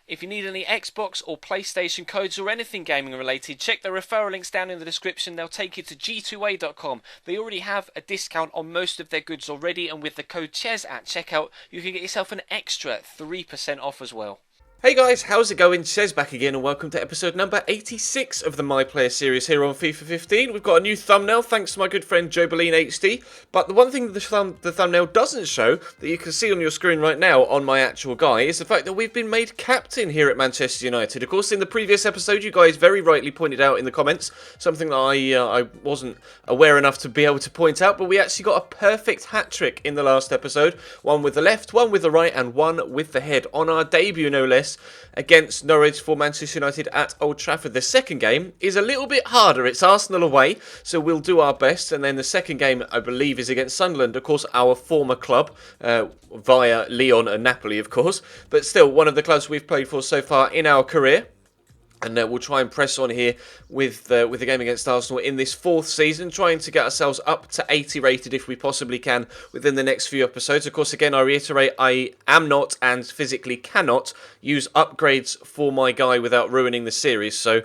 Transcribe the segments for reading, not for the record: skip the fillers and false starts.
If you need any Xbox or PlayStation codes or anything gaming related, check the referral links down in the description. They'll take you to g2a.com. They already have a discount on most of their goods already, and with the code CHES at checkout, you can get yourself an extra 3% off as well. Hey guys, how's it going? Chez back again and welcome to episode number 86 of the My Player series here on FIFA 15. We've got a new thumbnail thanks to my good friend Jobeline HD, but the one thing the thumbnail doesn't show that you can see on your screen right now on my actual guy is the fact that we've been made captain here at Manchester United. Of course, in the previous episode you guys very rightly pointed out in the comments something that I wasn't aware enough to be able to point out, but we actually got a perfect hat-trick in the last episode. One with the left, one with the right and one with the head on our debut no less against Norwich for Manchester United at Old Trafford. The second game is a little bit harder. It's Arsenal away, so we'll do our best. And then the second game, I believe, is against Sunderland, of course, our former club, via Lyon and Napoli, of course. But still, one of the clubs we've played for so far in our career. And we'll try and press on here with the game against Arsenal in this fourth season, trying to get ourselves up to 80 rated if we possibly can within the next few episodes. Of course, again, I reiterate, I am not and physically cannot use upgrades for my guy without ruining the series. So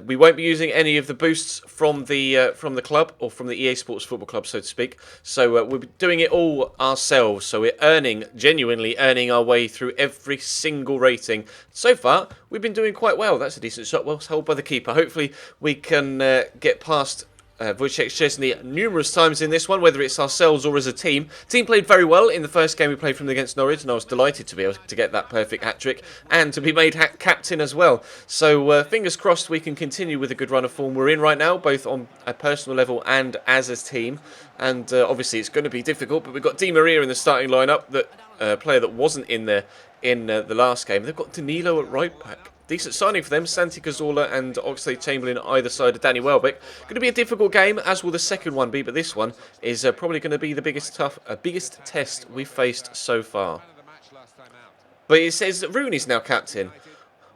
we won't be using any of the boosts from the club or from the EA Sports Football Club, so to speak. So we'll be doing it all ourselves. So we're genuinely earning our way through every single rating. So far, we've been doing quite well. That's a decent shot, well held by the keeper. Hopefully we can get past Wojciech Szczesny numerous times in this one, whether it's ourselves or as a team. Team played very well in the first game we played from against Norwich, and I was delighted to be able to get that perfect hat-trick and to be made captain as well. So fingers crossed we can continue with a good run of form we're in right now, both on a personal level and as a team. And obviously it's going to be difficult, but we've got Di Maria in the starting lineup, that player that wasn't in there in the last game. They've got Danilo at right back. Decent signing for them. Santi Cazorla and Oxlade-Chamberlain either side of Danny Welbeck. Going to be a difficult game, as will the second one be, but this one is probably going to be the biggest test we've faced so far. But it says that Rooney's now captain.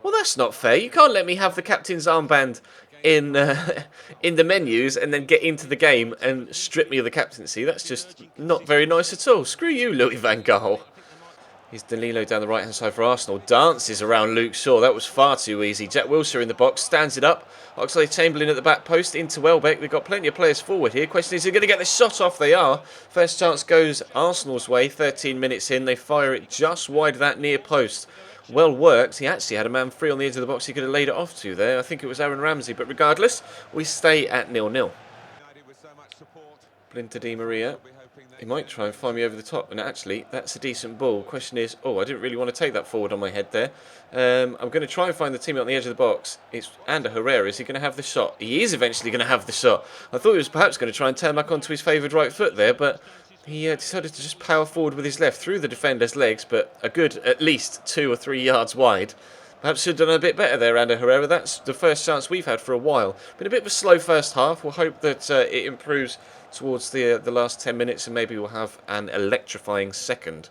Well, that's not fair. You can't let me have the captain's armband in the menus and then get into the game and strip me of the captaincy. That's just not very nice at all. Screw you, Louis van Gaal. Here's Danilo down the right-hand side for Arsenal. Dances around Luke Shaw. That was far too easy. Jack Wilshere in the box. Stands it up. Oxlade-Chamberlain at the back post into Welbeck. They've got plenty of players forward here. Question is, they're going to get the shot off. They are. First chance goes Arsenal's way. 13 minutes in. They fire it just wide of that near post. Well worked. He actually had a man free on the edge of the box he could have laid it off to there. I think it was Aaron Ramsey. But regardless, we stay at 0-0. Blinter Di Maria. He might try and find me over the top, and actually, that's a decent ball. Question is, I didn't really want to take that forward on my head there. I'm going to try and find the teammate on the edge of the box. It's Ander Herrera. Is he going to have the shot? He is eventually going to have the shot. I thought he was perhaps going to try and turn back onto his favoured right foot there, but he decided to just power forward with his left through the defender's legs, but a good at least 2 or 3 yards wide. Perhaps should have done a bit better there, Ander Herrera. That's the first chance we've had for a while. Been a bit of a slow first half. We'll hope that it improves towards the last 10 minutes, and maybe we'll have an electrifying second.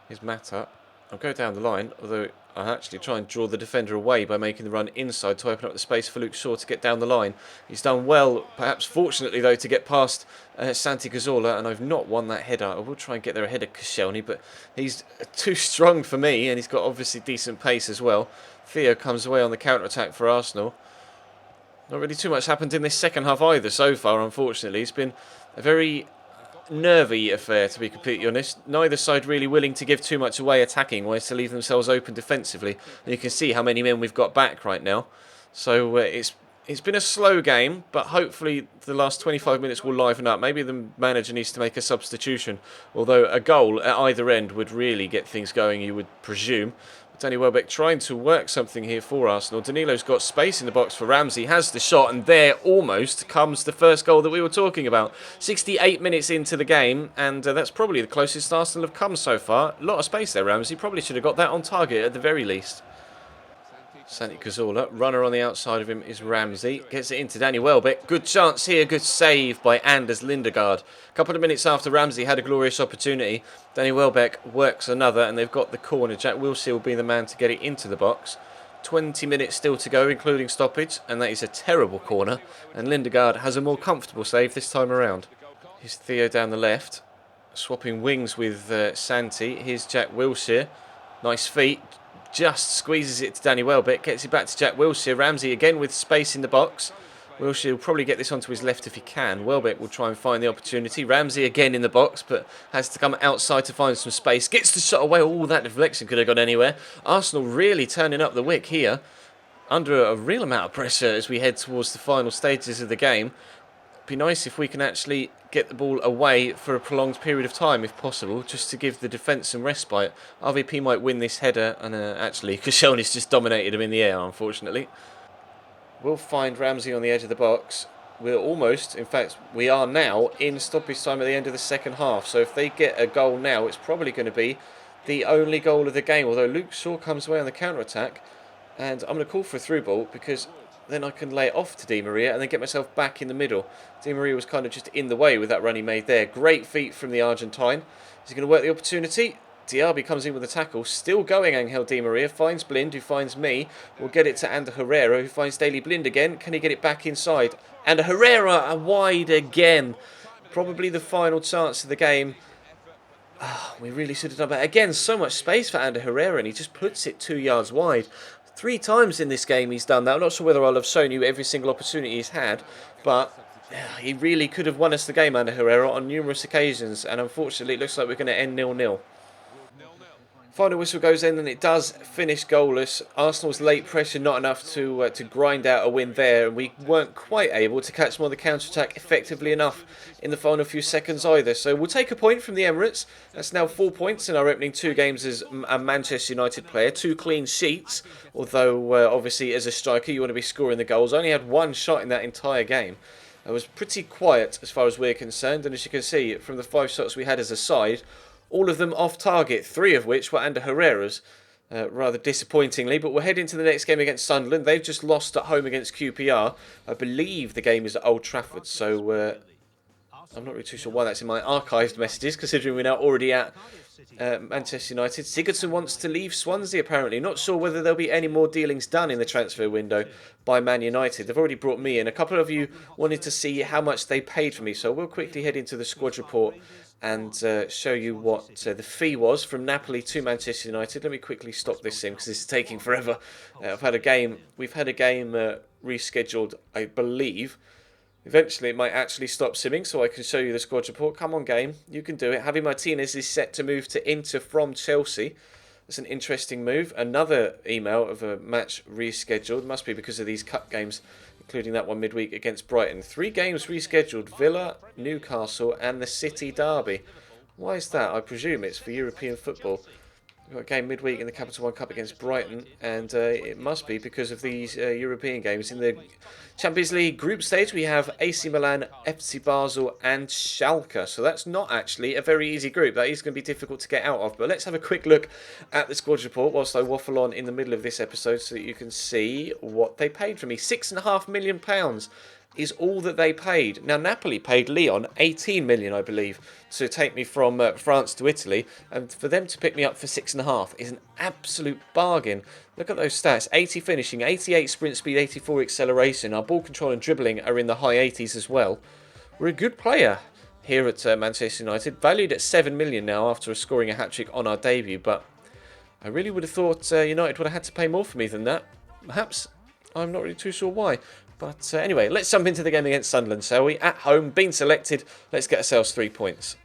Here's Mata. I'll go down the line, although I'll actually try and draw the defender away by making the run inside to open up the space for Luke Shaw to get down the line. He's done well, perhaps fortunately though, to get past Santi Cazorla, and I've not won that header. I will try and get there ahead of Koscielny, but he's too strong for me, and he's got obviously decent pace as well. Theo comes away on the counter-attack for Arsenal. Not really too much happened in this second half either so far, unfortunately. It's been a very nervy affair, to be completely honest. Neither side really willing to give too much away attacking, whereas to leave themselves open defensively. And you can see how many men we've got back right now. So it's been a slow game, but hopefully the last 25 minutes will liven up. Maybe the manager needs to make a substitution, although a goal at either end would really get things going, you would presume. Danny Welbeck trying to work something here for Arsenal. Danilo's got space in the box for Ramsey, has the shot, and there almost comes the first goal that we were talking about. 68 minutes into the game, and that's probably the closest Arsenal have come so far. A lot of space there, Ramsey. Probably should have got that on target at the very least. Santi Cazorla, runner on the outside of him is Ramsey. Gets it into Danny Welbeck. Good chance here, good save by Anders Lindegaard. A couple of minutes after Ramsey had a glorious opportunity, Danny Welbeck works another, and they've got the corner. Jack Wilshere will be the man to get it into the box. 20 minutes still to go, including stoppage, and that is a terrible corner. And Lindegaard has a more comfortable save this time around. Here's Theo down the left, swapping wings with Santi. Here's Jack Wilshere. Nice feet. just squeezes it to Danny Welbeck, gets it back to Jack Wilshere. Ramsey again with space in the box. Wilshere will probably get this onto his left if he can. Welbeck will try and find the opportunity. Ramsey again in the box, but has to come outside to find some space. Gets the shot away. All that deflection could have gone anywhere. Arsenal really turning up the wick here, under a real amount of pressure as we head towards the final stages of the game. It'd be nice if we can actually get the ball away for a prolonged period of time, if possible, just to give the defence some respite. RVP might win this header, and actually, Koscielny's just dominated him in the air, unfortunately. We'll find Ramsey on the edge of the box. We're almost, in fact, we are now in stoppage time at the end of the second half. So if they get a goal now, it's probably going to be the only goal of the game. Although Luke Shaw comes away on the counter-attack. And I'm going to call for a through ball because then I can lay it off to Di Maria and then get myself back in the middle. Di Maria was kind of just in the way with that run he made there. Great feet from the Argentine. Is he going to work the opportunity? Diaby comes in with a tackle, still going Angel Di Maria, finds Blind, who finds me, will get it to Ander Herrera, who finds Daley Blind again. Can he get it back inside? And Herrera wide again. Probably the final chance of the game. We really should have done that. Again, so much space for Ander Herrera, and he just puts it 2 yards wide. 3 times in this game he's done that. I'm not sure whether I'll have shown you every single opportunity he's had, but he really could have won us the game, Ander Herrera, on numerous occasions, and unfortunately it looks like we're going to end 0-0. Final whistle goes in and it does finish goalless. Arsenal's late pressure not enough to grind out a win there, and we weren't quite able to catch more of the counter-attack effectively enough in the final few seconds either. So we'll take a point from the Emirates. That's now 4 points in our opening 2 games as a Manchester United player. 2 clean sheets, although obviously as a striker you want to be scoring the goals. Only had 1 shot in that entire game. It was pretty quiet as far as we're concerned, and as you can see from the 5 shots we had as a side, all of them off target, 3 of which were Ander Herrera's, rather disappointingly. But we're heading to the next game against Sunderland. They've just lost at home against QPR. I believe the game is at Old Trafford, so I'm not really too sure why that's in my archived messages, considering we're now already at Manchester United. Sigurdsson wants to leave Swansea, apparently. Not sure whether there'll be any more dealings done in the transfer window by Man United. They've already brought me in. A couple of you wanted to see how much they paid for me, so we'll quickly head into the squad report and show you what the fee was from Napoli to Manchester United. Let me quickly stop this sim because this is taking forever. We've had a game rescheduled, I believe. Eventually it might actually stop simming so I can show you the squad report. Come on, game, you can do it. Javi Martinez is set to move to Inter from Chelsea. That's an interesting move. Another email of a match rescheduled. Must be because of these cup games, including that one midweek against Brighton. 3 games rescheduled: Villa, Newcastle and the City derby. Why is that? I presume it's for European football. We've got a game midweek in the Capital One Cup against Brighton, and it must be because of these European games. In the Champions League group stage, we have AC Milan, FC Basel and Schalke. So that's not actually a very easy group. That is going to be difficult to get out of. But let's have a quick look at the squad report whilst I waffle on in the middle of this episode so that you can see what they paid for me. £6.5 million is all that they paid. Now, Napoli paid Lyon 18 million, I believe, to take me from France to Italy, and for them to pick me up for 6.5 is an absolute bargain. Look at those stats: 80 finishing, 88 sprint speed, 84 acceleration. Our ball control and dribbling are in the high 80s as well. We're a good player here at Manchester United, valued at 7 million now after scoring a hat-trick on our debut, but I really would have thought United would have had to pay more for me than that. Perhaps. I'm not really too sure why. But anyway, let's jump into the game against Sunderland, shall we? At home, being selected, let's get ourselves 3 points.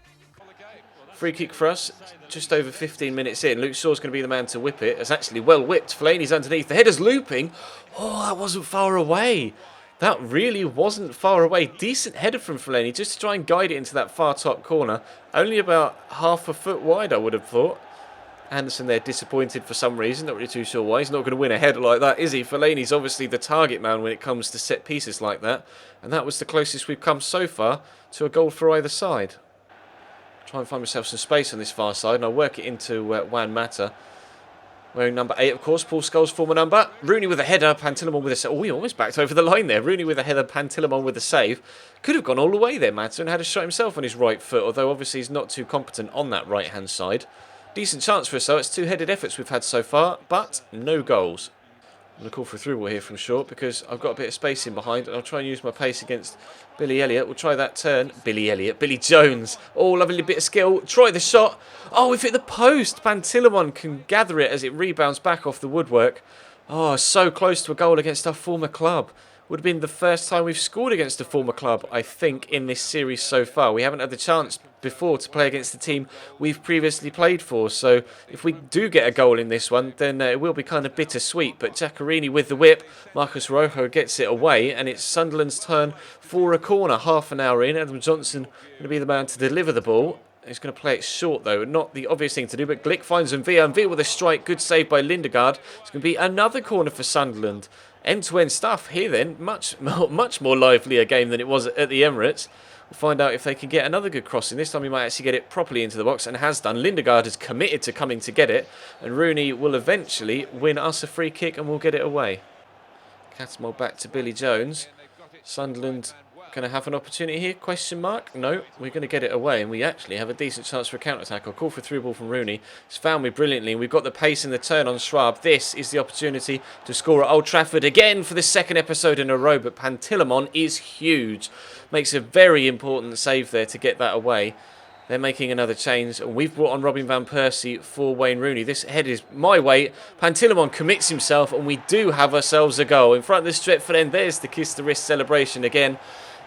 Free kick for us, just over 15 minutes in. Luke Shaw's going to be the man to whip it. It's actually well whipped. Fellaini's underneath. The header's looping. Oh, that wasn't far away. That really wasn't far away. Decent header from Fellaini, just to try and guide it into that far top corner. Only about half a foot wide, I would have thought. Anderson there disappointed for some reason, not really too sure why. He's not going to win a header like that, is he? Fellaini's obviously the target man when it comes to set pieces like that. And that was the closest we've come so far to a goal for either side. Try and find myself some space on this far side, and I'll work it into Juan Mata. Wearing number 8, of course, Paul Scholes' former number. Rooney with a header, Pantilimon with a save. Oh, he almost backed over the line there. Rooney with a header, Pantilimon with a save. Could have gone all the way there, Mata, and had a shot himself on his right foot, although obviously he's not too competent on that right-hand side. Decent chance for us, though. It's 2 headed efforts we've had so far, but no goals. going to call for a through ball here from short because I've got a bit of space in behind and I'll try and use my pace against Billy Elliott. We'll try that turn. Billy Jones. Oh, lovely bit of skill. Try the shot. Oh, we've hit the post. Pantilimon can gather it as it rebounds back off the woodwork. Oh, so close to a goal against our former club. Would have been the first time we've scored against a former club, I think, in this series so far. We haven't had the chance before to play against the team we've previously played for. So if we do get a goal in this one, then it will be kind of bittersweet. But Giacorini with the whip. Marcus Rojo gets it away. And it's Sunderland's turn for a corner. Half an hour in. Adam Johnson going to be the man to deliver the ball. He's going to play it short, though. Not the obvious thing to do, but Glick finds Mvia. Mvia with a strike. Good save by Lindegaard. It's going to be another corner for Sunderland. End-to-end stuff here, then. Much more lively a game than it was at the Emirates. We'll find out if they can get another good crossing. This time he might actually get it properly into the box, and has done. Lindegaard is committed to coming to get it, and Rooney will eventually win us a free kick, and we'll get it away. Catamol back to Billy Jones. Sunderland going to have an opportunity here? Question mark? No, we're going to get it away, and we actually have a decent chance for a counter-attack. I'll call for a through ball from Rooney. It's found me brilliantly, and we've got the pace and the turn on Schwab. This is the opportunity to score at Old Trafford again for the second episode in a row, but Pantilimon is huge. Makes a very important save there to get that away. They're making another change, and we've brought on Robin Van Persie for Wayne Rooney. This head is my way. Pantilimon commits himself, and we do have ourselves a goal. In front of the Stretford end, there's the kiss the wrist celebration again.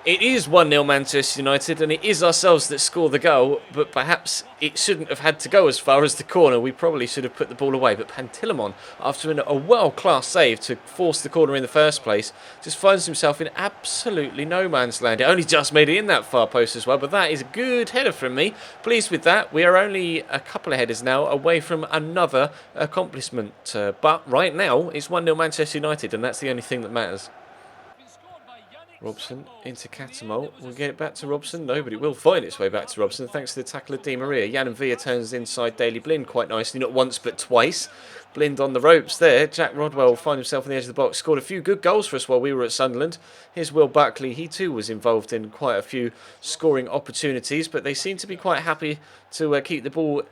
It is 1-0 Manchester United, and it is ourselves that score the goal, but perhaps it shouldn't have had to go as far as the corner. We probably should have put the ball away, but Pantilimon, after a world-class save to force the corner in the first place, just finds himself in absolutely no man's land. It only just made it in that far post as well, but that is a good header from me. Pleased with that. We are only a couple of headers now away from another accomplishment, but right now it's 1-0 Manchester United, and that's the only thing that matters. Robson into Catamol. We'll get it back to Robson. No, but it will find its way back to Robson thanks to the tackle of Di Maria. Jan Mvia turns inside Daley Blind quite nicely, not once but twice. Blind on the ropes there. Jack Rodwell will find himself on the edge of the box. Scored a few good goals for us while we were at Sunderland. Here's Will Buckley. He too was involved in quite a few scoring opportunities, but they seem to be quite happy to keep the ball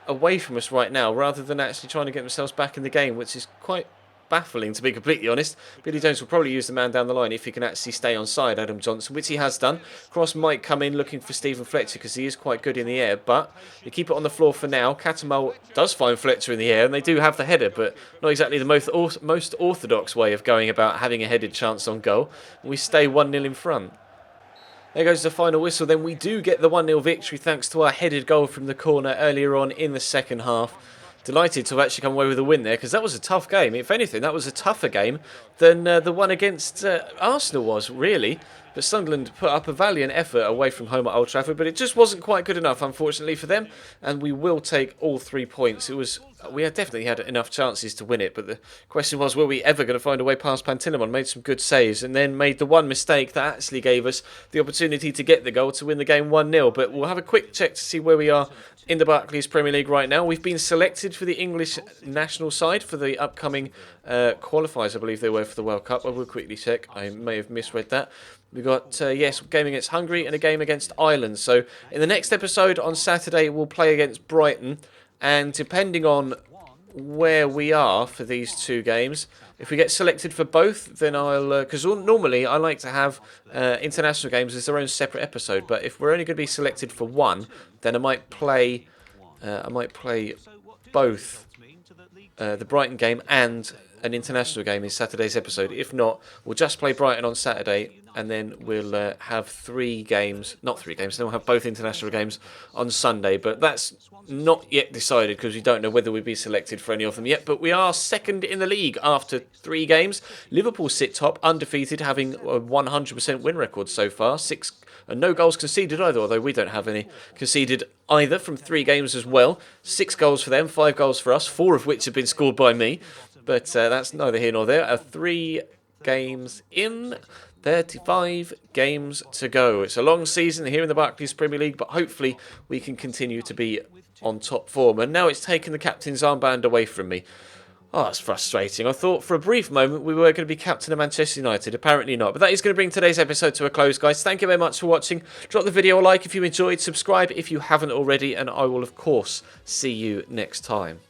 away from us right now rather than actually trying to get themselves back in the game, which is quite baffling, to be completely honest. Billy Jones will probably use the man down the line if he can actually stay on side Adam Johnson, which he has done. Cross might come in looking for Stephen Fletcher because he is quite good in the air, but you keep it on the floor for now. Catamol does find Fletcher in the air, and they do have the header, but not exactly the most orthodox way of going about having a headed chance on goal. We stay 1-0 in front. There goes the final whistle. Then we do get the 1-0 victory thanks to our headed goal from the corner earlier on in the second half. Delighted to have actually come away with a win there because that was a tough game. If anything, that was a tougher game than the one against Arsenal was, really. But Sunderland put up a valiant effort away from home at Old Trafford, but it just wasn't quite good enough, unfortunately, for them. And we will take all 3 points. We had definitely had enough chances to win it, but the question was, were we ever going to find a way past Pantilimon? Made some good saves, and then made the one mistake that actually gave us the opportunity to get the goal to win the game 1-0. But we'll have a quick check to see where we are in the Barclays Premier League right now. We've been selected for the English national side for the upcoming qualifiers, I believe they were, for the World Cup. I will quickly check. I may have misread that. We've got, yes, a game against Hungary and a game against Ireland. So in the next episode on Saturday, we'll play against Brighton. And depending on where we are for these 2 games, if we get selected for both, then I'll... Because normally I like to have international games as their own separate episode. But if we're only going to be selected for one, then I might play both the Brighton game and an international game in Saturday's episode. If not, we'll just play Brighton on Saturday, and then we'll have 3 games, not 3 games, then we'll have both international games on Sunday. But that's not yet decided because we don't know whether we'll be selected for any of them yet. But we are second in the league after 3 games. Liverpool sit top, undefeated, having a 100% win record so far. 6 and no goals conceded either, although we don't have any conceded either from 3 games as well. 6 goals for them, 5 goals for us, 4 of which have been scored by me. But that's neither here nor there. 3 games in, 35 games to go. It's a long season here in the Barclays Premier League, but hopefully we can continue to be on top form. And now it's taken the captain's armband away from me. Oh, that's frustrating. I thought for a brief moment we were going to be captain of Manchester United. Apparently not. But that is going to bring today's episode to a close, guys. Thank you very much for watching. Drop the video a like if you enjoyed. Subscribe if you haven't already. And I will, of course, see you next time.